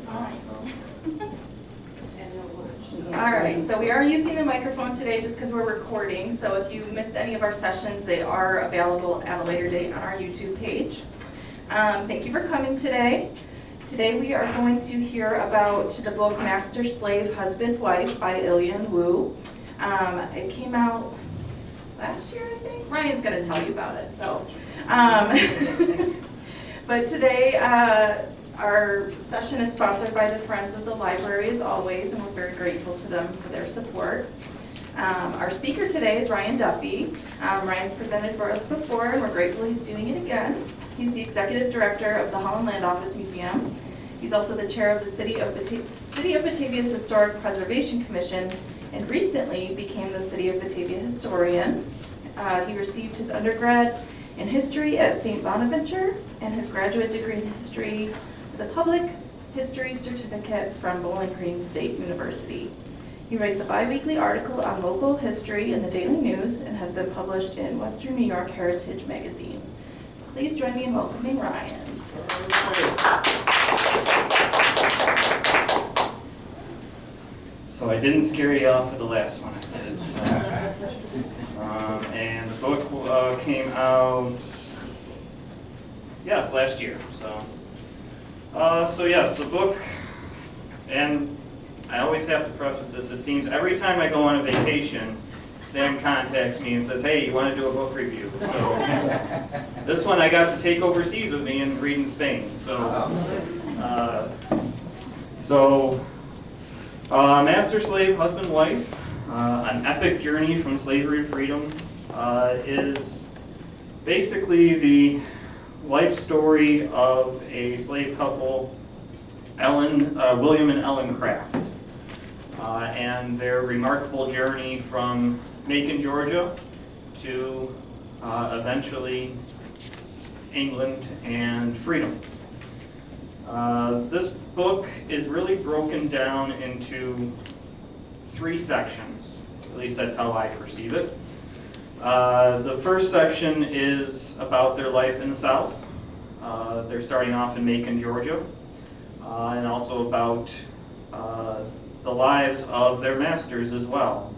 All right, so we are using the microphone today just because we're recording. So if you missed any of our sessions, they are available at a later date on our YouTube page. Thank you for coming today. Today we are going to hear about the book Master, Slave, Husband, Wife by Ilyon Woo. It came out last year, I think. Ryan's going to tell you about it. So, but today our session is sponsored by the Friends of the Library as always, and we're very grateful to them for their support. Our speaker today is Ryan Duffy. Ryan's presented for us before, and we're grateful he's doing it again. He's the Executive Director of the Holland Land Office Museum. He's also the Chair of the City of Batavia's Historic Preservation Commission, and recently became the City of Batavia Historian. He received his undergrad in history at St. Bonaventure and his graduate degree in history with a public history certificate from Bowling Green State University. He writes a bi-weekly article on local history in the Daily News and has been published in Western New York Heritage Magazine. So please join me in welcoming Ryan. So I didn't scare you off with the last one I did. So. And the book came out, yes, last year. So yes, the book, and I always have to preface this, it seems every time I go on a vacation, Sam contacts me and says, hey, you want to do a book review? So this one I got to take overseas with me and read in Spain. Master, Slave, Husband, Wife, An Epic Journey from Slavery to Freedom is basically the life story of a slave couple, William and Ellen Craft, and their remarkable journey from Macon, Georgia to eventually England and freedom. This book is really broken down into 3 sections, at least that's how I perceive it. The first section is about their life in the South. They're starting off in Macon, Georgia, and also about the lives of their masters as well.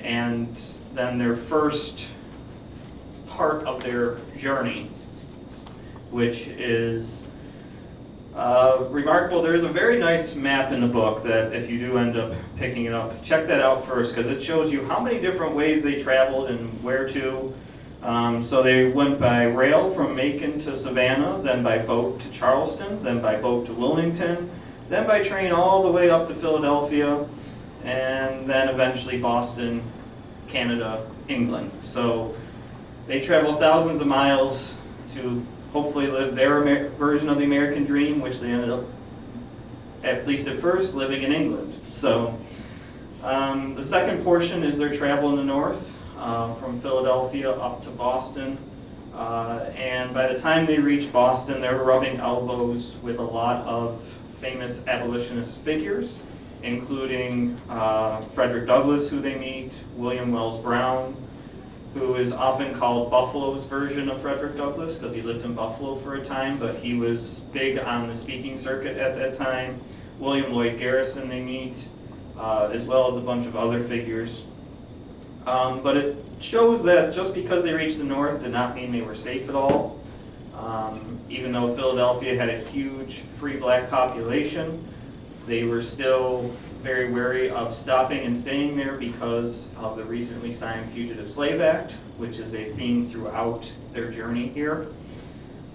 And then their first part of their journey, which is remarkable. There's a very nice map in the book that if you do end up picking it up, check that out first because it shows you how many different ways they traveled and where to. So they went by rail from Macon to Savannah, then by boat to Charleston, then by boat to Wilmington, then by train all the way up to Philadelphia, and then eventually Boston, Canada, England. So they traveled thousands of miles to hopefully live their version of the American dream, which they ended up, at least at first, living in England. So the second portion is their travel in the north, from Philadelphia up to Boston. And by the time they reach Boston, they're rubbing elbows with a lot of famous abolitionist figures, including Frederick Douglass, who they meet, William Wells Brown, who is often called Buffalo's version of Frederick Douglass because he lived in Buffalo for a time, but he was big on the speaking circuit at that time. William Lloyd Garrison they meet, as well as a bunch of other figures. But it shows that just because they reached the north did not mean they were safe at all. Even though Philadelphia had a huge free black population, they were still very wary of stopping and staying there because of the recently signed Fugitive Slave Act, which is a theme throughout their journey here.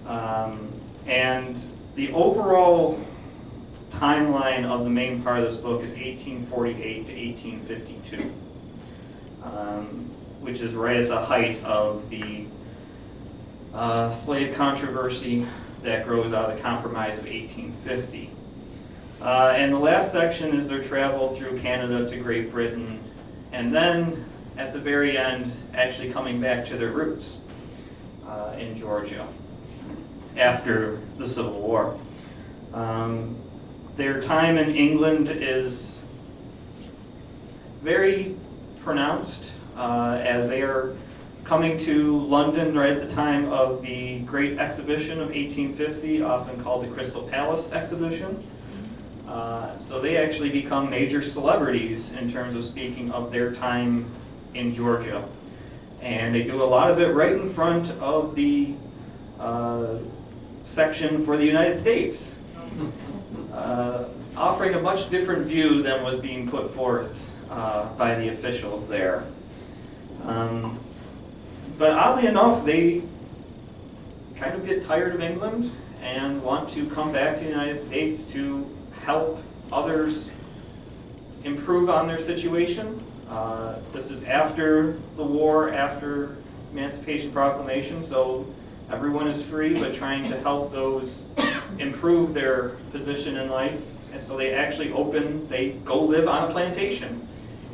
And the overall timeline of the main part of this book is 1848 to 1852, which is right at the height of the slave controversy that grows out of the Compromise of 1850. And the last section is their travel through Canada to Great Britain, and then at the very end, actually coming back to their roots in Georgia after the Civil War. Their time in England is very pronounced as they are coming to London right at the time of the Great Exhibition of 1850, often called the Crystal Palace Exhibition. So they actually become major celebrities in terms of speaking of their time in Georgia. And they do a lot of it right in front of the section for the United States, offering a much different view than was being put forth by the officials there. But oddly enough, they kind of get tired of England and want to come back to the United States to help others improve on their situation. This is after the war, after Emancipation Proclamation, so everyone is free, but trying to help those improve their position in life. And so they actually they go live on a plantation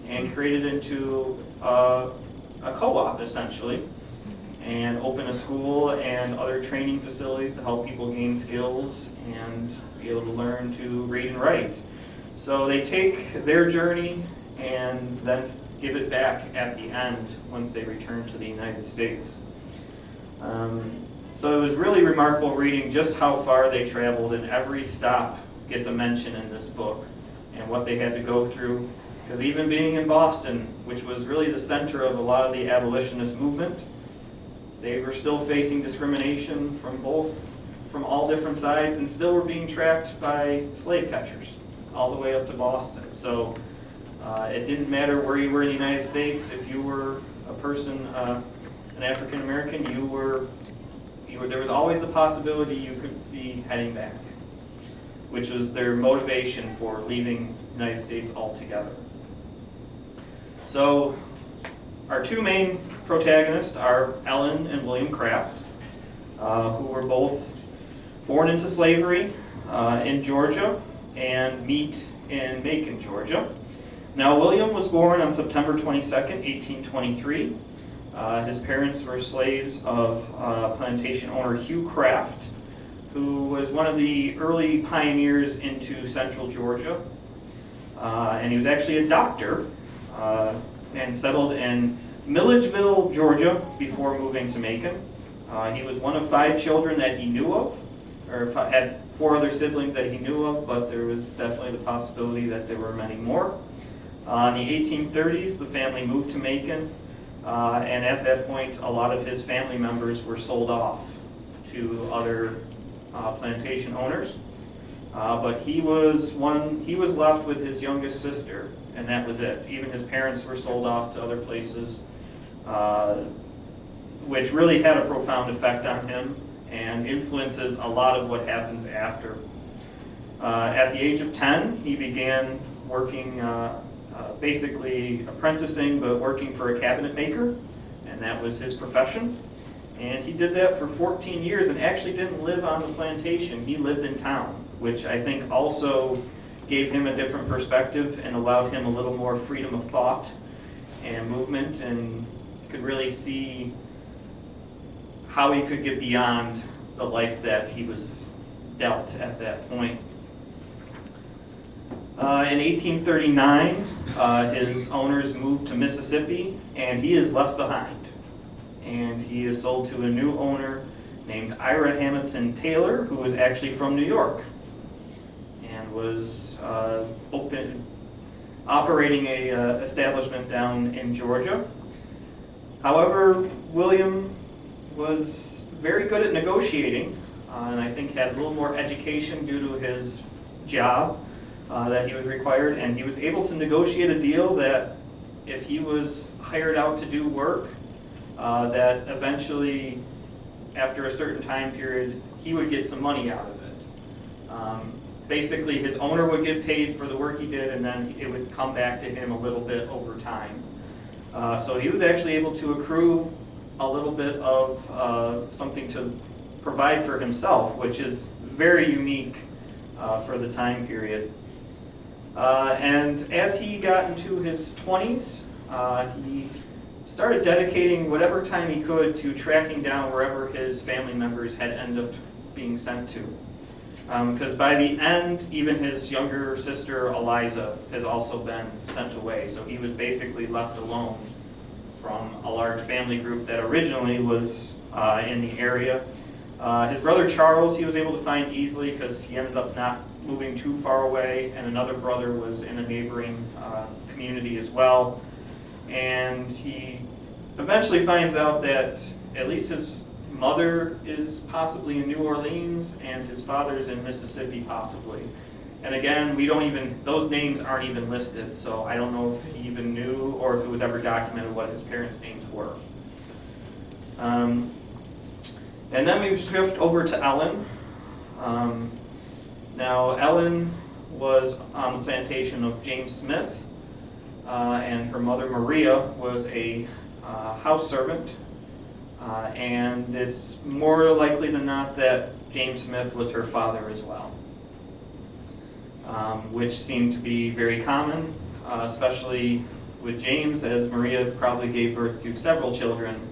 and create it into a co-op, essentially, and open a school and other training facilities to help people gain skills and be able to learn to read and write. So they take their journey and then give it back at the end once they return to the United States. So it was really remarkable reading just how far they traveled, and every stop gets a mention in this book and what they had to go through. Because even being in Boston, which was really the center of a lot of the abolitionist movement, they were still facing discrimination from all different sides, and still were being tracked by slave catchers all the way up to Boston. So it didn't matter where you were in the United States. If you were a person, an African American, there was always the possibility you could be heading back, which was their motivation for leaving the United States altogether. So our two main protagonists are Ellen and William Craft, who were both born into slavery in Georgia and meet in Macon, Georgia. Now, William was born on September 22nd, 1823. His parents were slaves of plantation owner Hugh Craft, who was one of the early pioneers into central Georgia. And he was actually a doctor and settled in Milledgeville, Georgia, before moving to Macon. He was one of 5 children that he knew of, or had 4 other siblings that he knew of, but there was definitely the possibility that there were many more. In the 1830s, the family moved to Macon, and at that point, a lot of his family members were sold off to other plantation owners. But he was left with his youngest sister, and that was it. Even his parents were sold off to other places, which really had a profound effect on him and influences a lot of what happens after. At the age of 10, he began working, basically apprenticing, but working for a cabinet maker, and that was his profession. And he did that for 14 years and actually didn't live on the plantation. He lived in town, which I think also gave him a different perspective and allowed him a little more freedom of thought and movement, and could really see how he could get beyond the life that he was dealt at that point. In 1839, his owners moved to Mississippi, and he is left behind. And he is sold to a new owner named Ira Hamilton Taylor, who was actually from New York, and was operating a establishment down in Georgia. However, William was very good at negotiating, and I think had a little more education due to his job that he was required, and he was able to negotiate a deal that if he was hired out to do work, that eventually, after a certain time period, he would get some money out of it. Basically, his owner would get paid for the work he did, and then it would come back to him a little bit over time. So he was actually able to accrue a little bit of something to provide for himself, which is very unique for the time period. And as he got into his 20s, he started dedicating whatever time he could to tracking down wherever his family members had ended up being sent to. Because by the end, even his younger sister, Eliza, has also been sent away. So he was basically left alone from a large family group that originally was in the area. His brother Charles he was able to find easily because he ended up not moving too far away, and another brother was in a neighboring community as well. And he eventually finds out that at least his mother is possibly in New Orleans and his father's in Mississippi possibly. And again, those names aren't even listed, so I don't know if he even knew or if it was ever documented what his parents' names were. And then we shift over to Ellen. Now, Ellen was on the plantation of James Smith, and her mother Maria was a house servant. And it's more likely than not that James Smith was her father as well, which seemed to be very common, especially with James, as Maria probably gave birth to several children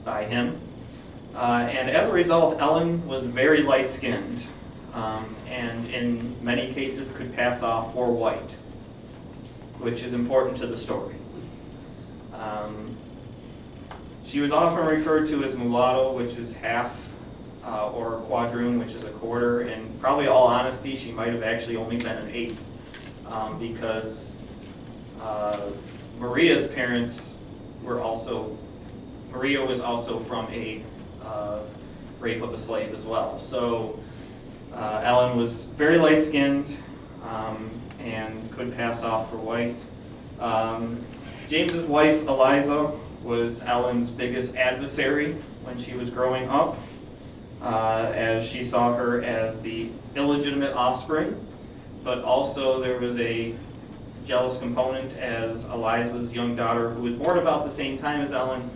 by him. And as a result, Ellen was very light-skinned, and in many cases could pass off for white, which is important to the story. She was often referred to as mulatto, which is half, or quadroon, which is a quarter. In probably all honesty, she might have actually only been an eighth, because Maria's parents were also, Maria was also from a rape of a slave as well. So Ellen was very light-skinned and could pass off for white. James's wife, Eliza, was Ellen's biggest adversary when she was growing up, as she saw her as the illegitimate offspring, but also there was a jealous component as Eliza's young daughter, who was born about the same time as Ellen,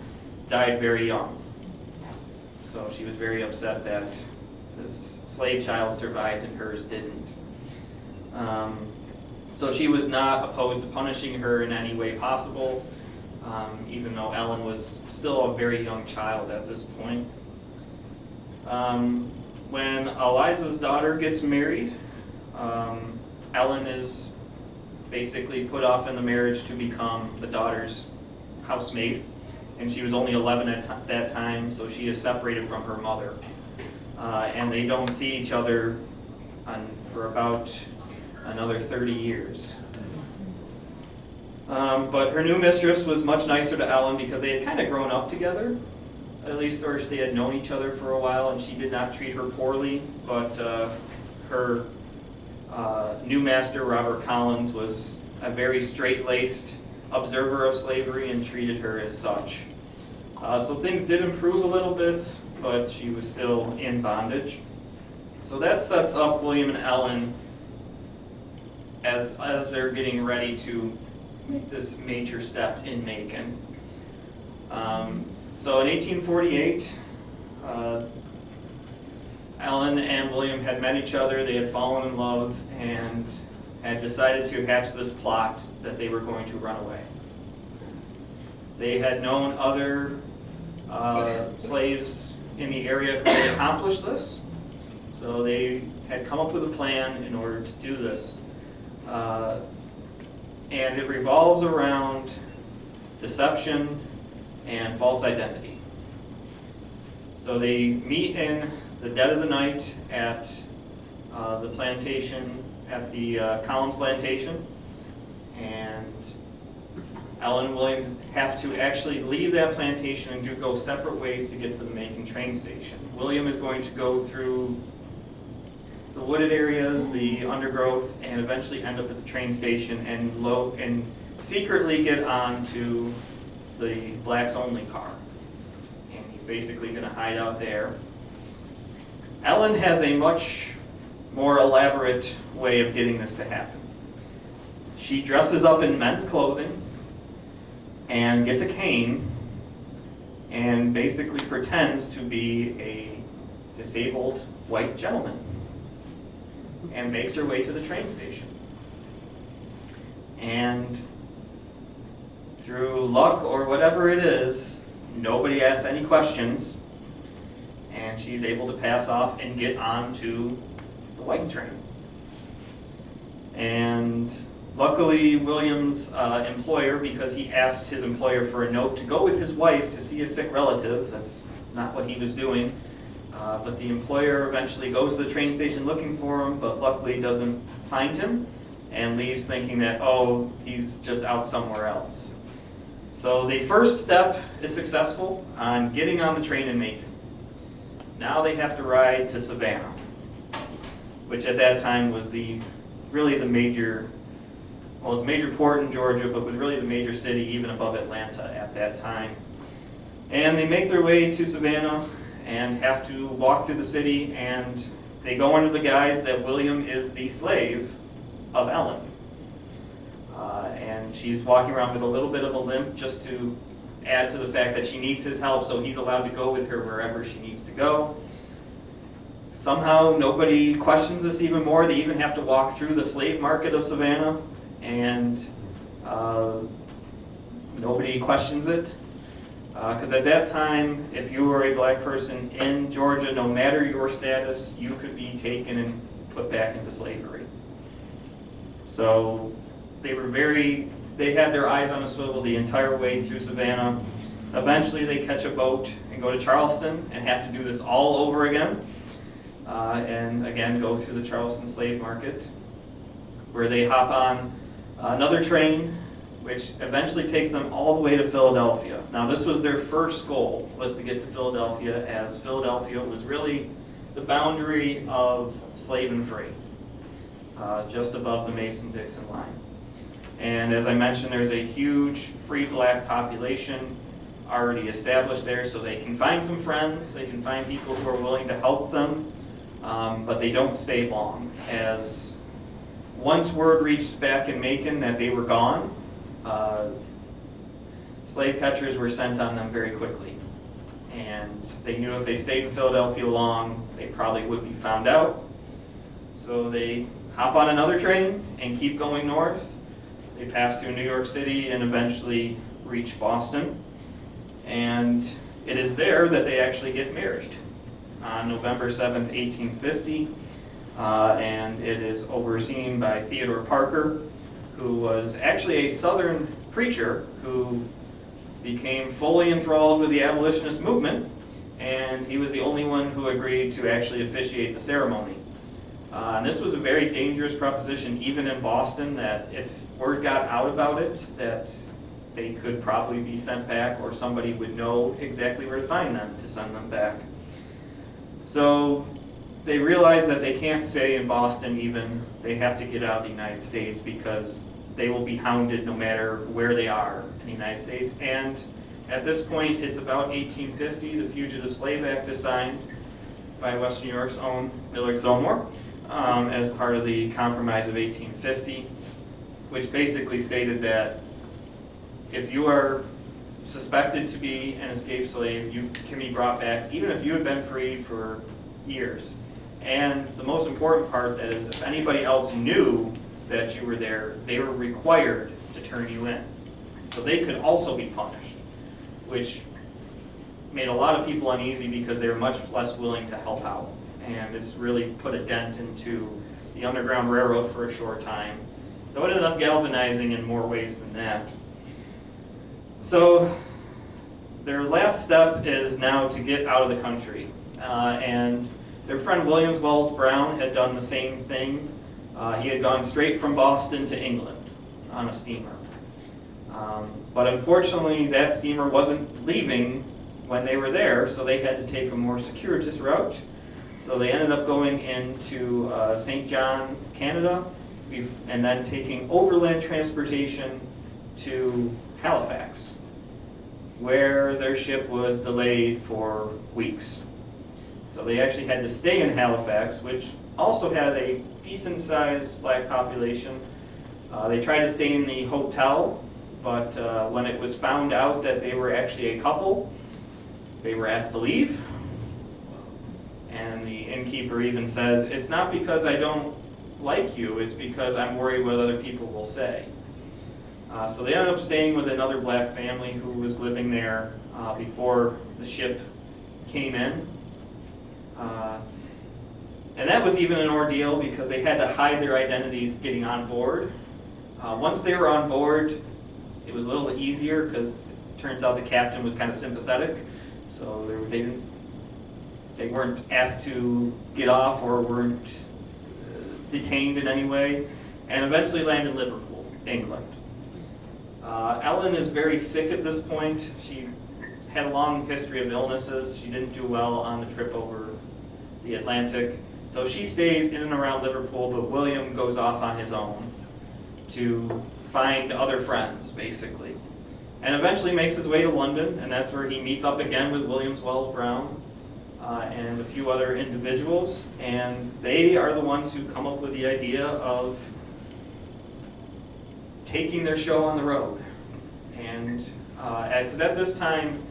died very young. So she was very upset that this slave child survived and hers didn't. So she was not opposed to punishing her in any way possible, even though Ellen was still a very young child at this point. When Eliza's daughter gets married, Ellen is basically put off in the marriage to become the daughter's housemaid, and she was only 11 at that time, so she is separated from her mother. And they don't see each other for about another 30 years. But her new mistress was much nicer to Ellen because they had kind of grown up together, at least, or they had known each other for a while, and she did not treat her poorly. But her new master, Robert Collins, was a very straight-laced observer of slavery and treated her as such. So things did improve a little bit, but she was still in bondage. So that sets up William and Ellen as they're getting ready to make this major step in Macon. So in 1848, Ellen and William had met each other, they had fallen in love, and had decided to hatch this plot that they were going to run away. They had known other slaves in the area who had accomplished this, so they had come up with a plan in order to do this. And it revolves around deception and false identity. So they meet in the dead of the night at the plantation, at the Collins plantation, and Ellen and William have to actually leave that plantation and go separate ways to get to the Macon train station. William is going to go through the wooded areas, the undergrowth, and eventually end up at the train station and secretly get onto the blacks only car. And he's basically going to hide out there. Ellen has a much more elaborate way of getting this to happen. She dresses up in men's clothing and gets a cane and basically pretends to be a disabled white gentleman and makes her way to the train station. And through luck or whatever it is, nobody asks any questions, and she's able to pass off and get onto the white train. And Luckily, William's employer, because he asked his employer for a note to go with his wife to see a sick relative, that's not what he was doing, but the employer eventually goes to the train station looking for him, but luckily doesn't find him, and leaves thinking that, oh, he's just out somewhere else. So the first step is successful on getting on the train in Macon. Now they have to ride to Savannah, which at that time was really the major, well, it was a major port in Georgia, but was really the major city even above Atlanta at that time. And they make their way to Savannah and have to walk through the city, and they go under the guise that William is the slave of Ellen. And she's walking around with a little bit of a limp just to add to the fact that she needs his help, so he's allowed to go with her wherever she needs to go. Somehow nobody questions this even more. They even have to walk through the slave market of Savannah, and nobody questions it. Because at that time, if you were a black person in Georgia, no matter your status, you could be taken and put back into slavery. So they had their eyes on a swivel the entire way through Savannah. Eventually they catch a boat and go to Charleston and have to do this all over again. And again, go through the Charleston slave market, where they hop on another train, which eventually takes them all the way to Philadelphia. Now this was their first goal, was to get to Philadelphia, as Philadelphia was really the boundary of slave and free, just above the Mason-Dixon line. And as I mentioned, there's a huge free black population already established there, so they can find some friends, they can find people who are willing to help them, but they don't stay long, as once word reached back in Macon that they were gone, slave catchers were sent on them very quickly. And they knew if they stayed in Philadelphia long, they probably would be found out. So they hop on another train and keep going north. They pass through New York City and eventually reach Boston. And it is there that they actually get married on November 7th, 1850. And it is overseen by Theodore Parker, who was actually a Southern preacher who became fully enthralled with the abolitionist movement, and he was the only one who agreed to actually officiate the ceremony. And this was a very dangerous proposition, even in Boston, that if word got out about it, that they could probably be sent back, or somebody would know exactly where to find them to send them back. So they realize that they can't stay in Boston even. They have to get out of the United States, because they will be hounded no matter where they are in the United States. And at this point, it's about 1850. The Fugitive Slave Act is signed by Western New York's own Millard Fillmore as part of the Compromise of 1850, which basically stated that if you are suspected to be an escaped slave, you can be brought back, even if you have been free for years. And the most important part is, if anybody else knew that you were there, they were required to turn you in. So they could also be punished, which made a lot of people uneasy because they were much less willing to help out. And it's really put a dent into the Underground Railroad for a short time, though it ended up galvanizing in more ways than that. So their last step is now to get out of the country. And their friend William Wells Brown had done the same thing. He had gone straight from Boston to England on a steamer. But unfortunately, that steamer wasn't leaving when they were there, so they had to take a more circuitous route. So they ended up going into St. John, Canada, and then taking overland transportation to Halifax, where their ship was delayed for weeks. So they actually had to stay in Halifax, which also had a decent-sized black population. They tried to stay in the hotel, but when it was found out that they were actually a couple, they were asked to leave. And the innkeeper even says, "It's not because I don't like you, it's because I'm worried what other people will say." So they ended up staying with another black family who was living there before the ship came in. And that was even an ordeal because they had to hide their identities getting on board. Once they were on board, it was a little easier because it turns out the captain was kind of sympathetic, so they weren't asked to get off or weren't detained in any way, and eventually landed in Liverpool, England. Ellen is very sick at this point. She had a long history of illnesses. She didn't do well on the trip over the Atlantic. So she stays in and around Liverpool, but William goes off on his own to find other friends, basically. And eventually makes his way to London, and that's where he meets up again with Williams Wells Brown and a few other individuals. And they are the ones who come up with the idea of taking their show on the road. And because at this time,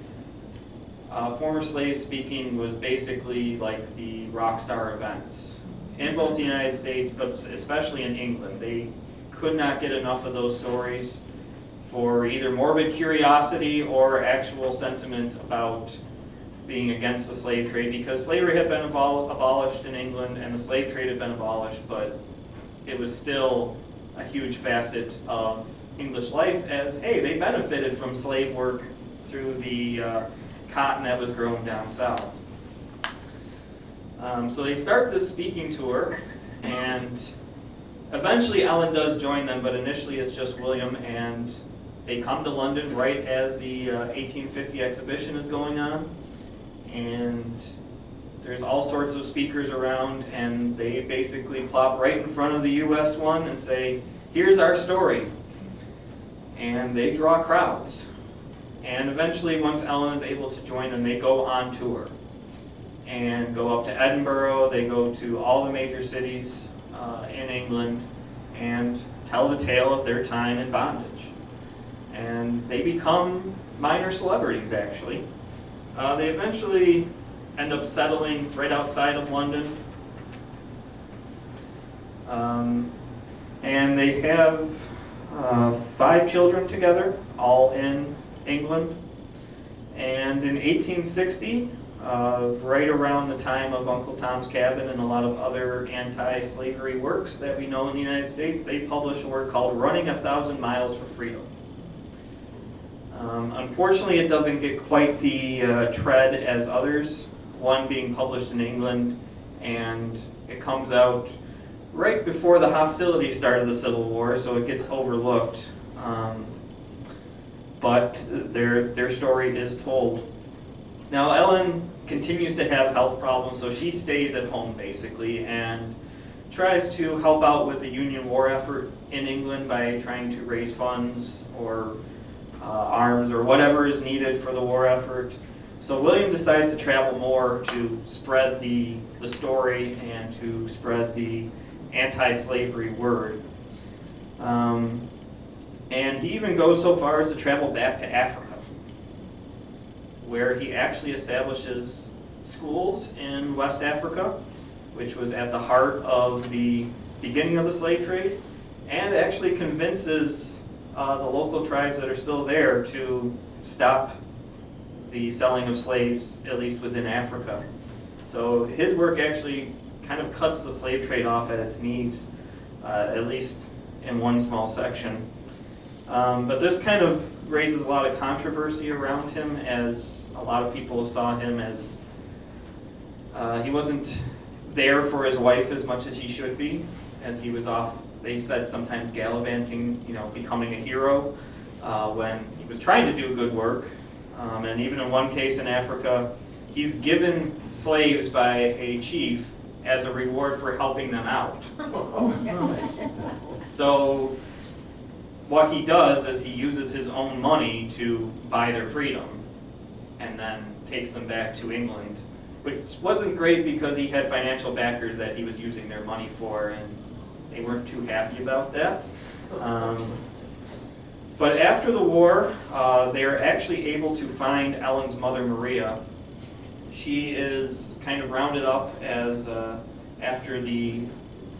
former slave speaking was basically like the rock star events in both the United States, but especially in England. They could not get enough of those stories for either morbid curiosity or actual sentiment about being against the slave trade, because slavery had been abolished in England and the slave trade had been abolished, but it was still a huge facet of English life as, hey, they benefited from slave work through the cotton that was grown down south. So they start this speaking tour, and eventually Ellen does join them, but initially it's just William, and they come to London right as the 1850 exhibition is going on, and there's all sorts of speakers around, and they basically plop right in front of the US one and say, here's our story. And they draw crowds. And eventually, once Ellen is able to join them, they go on tour and go up to Edinburgh. They go to all the major cities in England and tell the tale of their time in bondage. And they become minor celebrities, actually. They eventually end up settling right outside of London. And they have 5 children together, all in England. And in 1860, right around the time of Uncle Tom's Cabin and a lot of other anti-slavery works that we know in the United States, they published a work called Running 1,000 Miles for Freedom. Unfortunately, it doesn't get quite the tread as others, one being published in England, and it comes out right before the hostilities started the Civil War, so it gets overlooked. But their story is told. Now, Ellen continues to have health problems, so she stays at home, basically, and tries to help out with the Union War effort in England by trying to raise funds or arms or whatever is needed for the war effort. So William decides to travel more to spread the story and to spread the anti-slavery word. And he even goes so far as to travel back to Africa, where he actually establishes schools in West Africa, which was at the heart of the beginning of the slave trade, and actually convinces the local tribes that are still there to stop the selling of slaves, at least within Africa. So his work actually kind of cuts the slave trade off at its knees, at least in one small section. But this kind of raises a lot of controversy around him, as a lot of people saw him as he wasn't there for his wife as much as he should be, as he was off, they said, sometimes gallivanting, becoming a hero when he was trying to do good work. And even in one case in Africa, he's given slaves by a chief as a reward for helping them out. So what he does is he uses his own money to buy their freedom and then takes them back to England, which wasn't great because he had financial backers that he was using their money for, and they weren't too happy about that. But after the war, they are actually able to find Ellen's mother, Maria. She is kind of rounded up as after the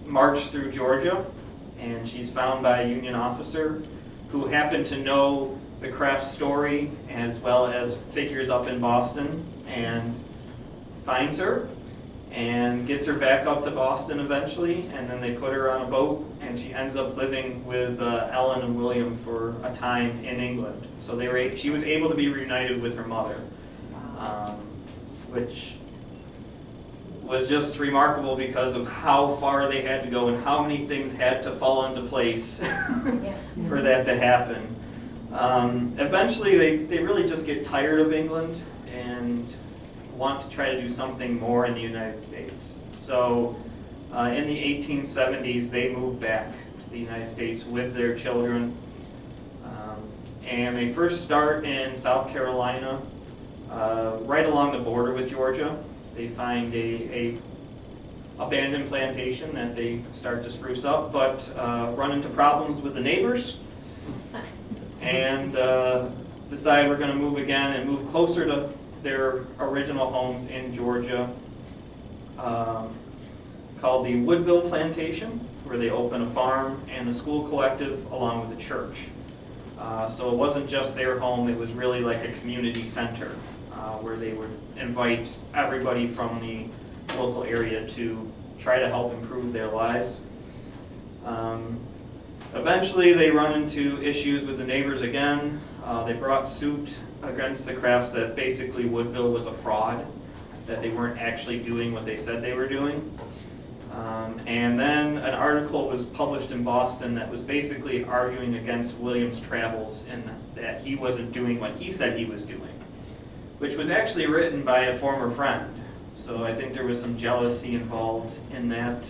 march through Georgia, and she's found by a Union officer who happened to know the Kraft story as well as figures up in Boston, and finds her and gets her back up to Boston eventually, and then they put her on a boat, and she ends up living with Ellen and William for a time in England. So she was able to be reunited with her mother, which was just remarkable because of how far they had to go and how many things had to fall into place for that to happen. Eventually, they really just get tired of England and want to try to do something more in the United States. So in the 1870s, they moved back to the United States with their children. And they first start in South Carolina, right along the border with Georgia. They find a abandoned plantation that they start to spruce up, but run into problems with the neighbors and decide we're going to move again and move closer to their original homes in Georgia, called the Woodville Plantation, where they open a farm and a school collective along with a church. So it wasn't just their home, it was really like a community center where they would invite everybody from the local area to try to help improve their lives. Eventually they run into issues with the neighbors again. They brought suit against the Crafts that basically Woodville was a fraud, that they weren't actually doing what they said they were doing. And then an article was published in Boston that was basically arguing against William's travels and that he wasn't doing what he said he was doing, which was actually written by a former friend. So I think there was some jealousy involved in that.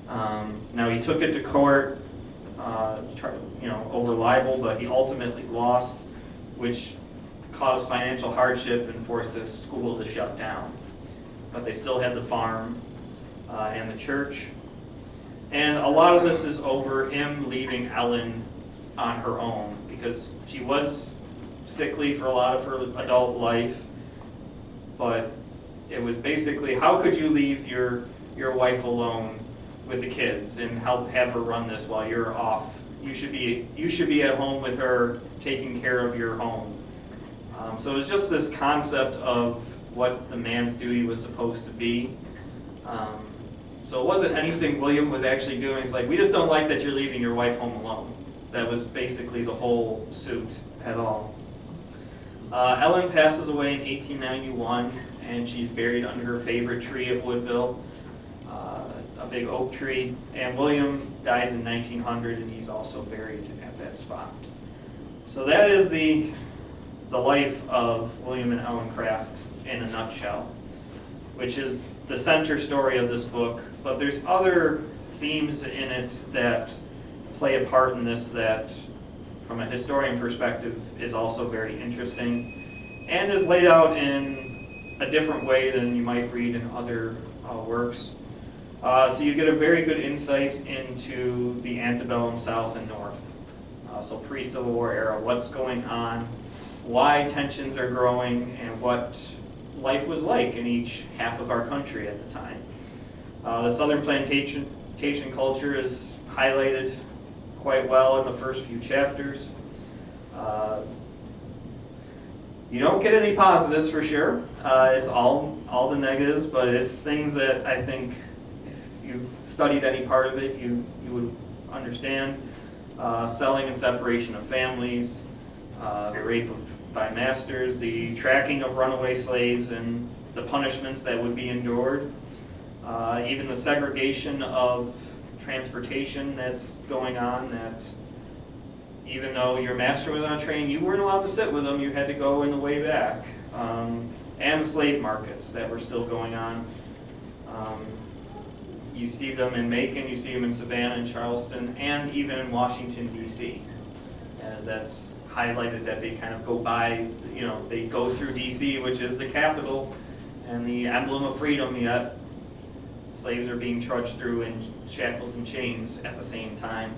Now he took it to court, over libel, but he ultimately lost, which caused financial hardship and forced the school to shut down. But they still had the farm and the church. And a lot of this is over him leaving Ellen on her own because she was sickly for a lot of her adult life. But it was basically, how could you leave your wife alone with the kids and have her run this while you're off? You should be at home with her, taking care of your home. So it was just this concept of what the man's duty was supposed to be. So it wasn't anything William was actually doing. It's like, we just don't like that you're leaving your wife home alone. That was basically the whole suit at all. Ellen passes away in 1891, and she's buried under her favorite tree at Woodville, a big oak tree. And William dies in 1900, and he's also buried at that spot. So that is the life of William and Ellen Craft in a nutshell, which is the center story of this book. But there's other themes in it that play a part in this that, from a historian perspective, is also very interesting and is laid out in a different way than you might read in other works. So you get a very good insight into the antebellum South and North. So pre-Civil War era, what's going on, why tensions are growing, and what life was like in each half of our country at the time. The Southern plantation culture is highlighted quite well in the first few chapters. You don't get any positives for sure. It's all the negatives, but it's things that I think if you've studied any part of it, you would understand. Selling and separation of families, the rape by masters, the tracking of runaway slaves and the punishments that would be endured, even the segregation of transportation that's going on, that even though your master was on a train, you weren't allowed to sit with him, you had to go in the way back. And the slave markets that were still going on. You see them in Macon, you see them in Savannah and Charleston, and even in Washington, D.C., as that's highlighted that they kind of go by, they go through D.C., which is the capital and the emblem of freedom, yet slaves are being trudged through in shackles and chains at the same time.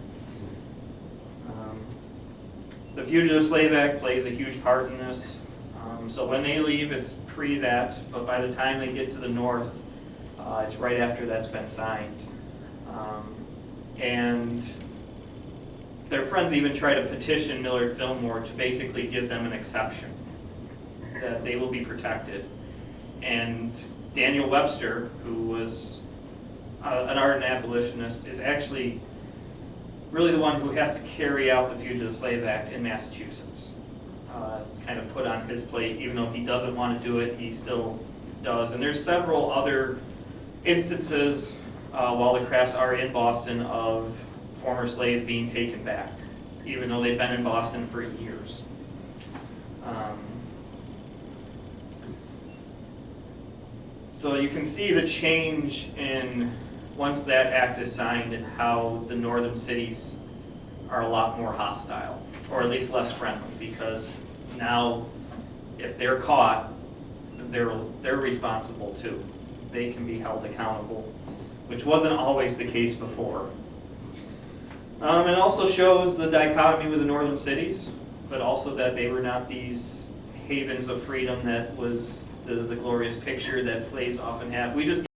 The Fugitive Slave Act plays a huge part in this. So when they leave, it's pre that, but by the time they get to the North, it's right after that's been signed. And their friends even try to petition Millard Fillmore to basically give them an exception, that they will be protected. And Daniel Webster, who was an ardent abolitionist, is actually really the one who has to carry out the Fugitive Slave Act in Massachusetts. It's kind of put on his plate, even though he doesn't want to do it, he still does. And there's several other instances while the Crafts are in Boston of former slaves being taken back, even though they've been in Boston for years. So you can see the change in, once that act is signed, and how the northern cities are a lot more hostile, or at least less friendly, because now if they're caught, they're responsible too. They can be held accountable, which wasn't always the case before. It also shows the dichotomy with the northern cities, but also that they were not these havens of freedom that was the glorious picture that slaves often have. We just